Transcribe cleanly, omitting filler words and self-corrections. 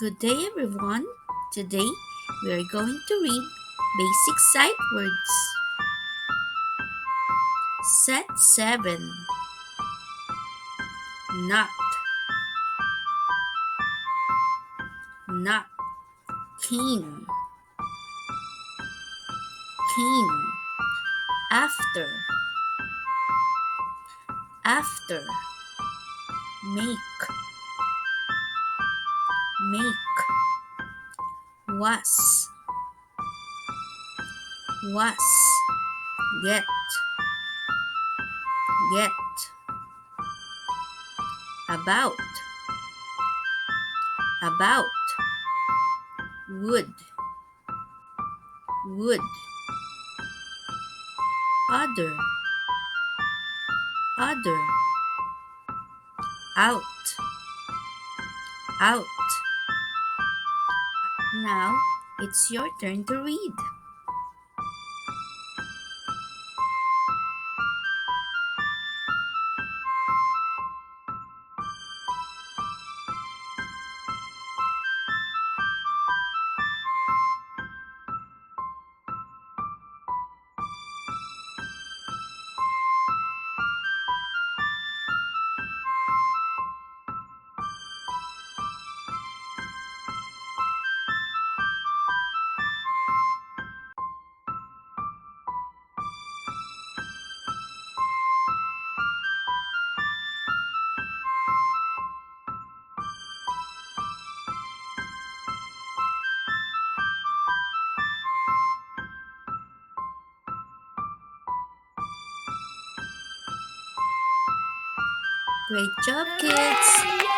Good day, everyone. Today we are going to read basic sight words. Set 7. Not, not, keen, keen, after, after, make, make, was, was, get, get, about, about, would, would, other, other, out, out. Now it's your turn to read. Great job, kids!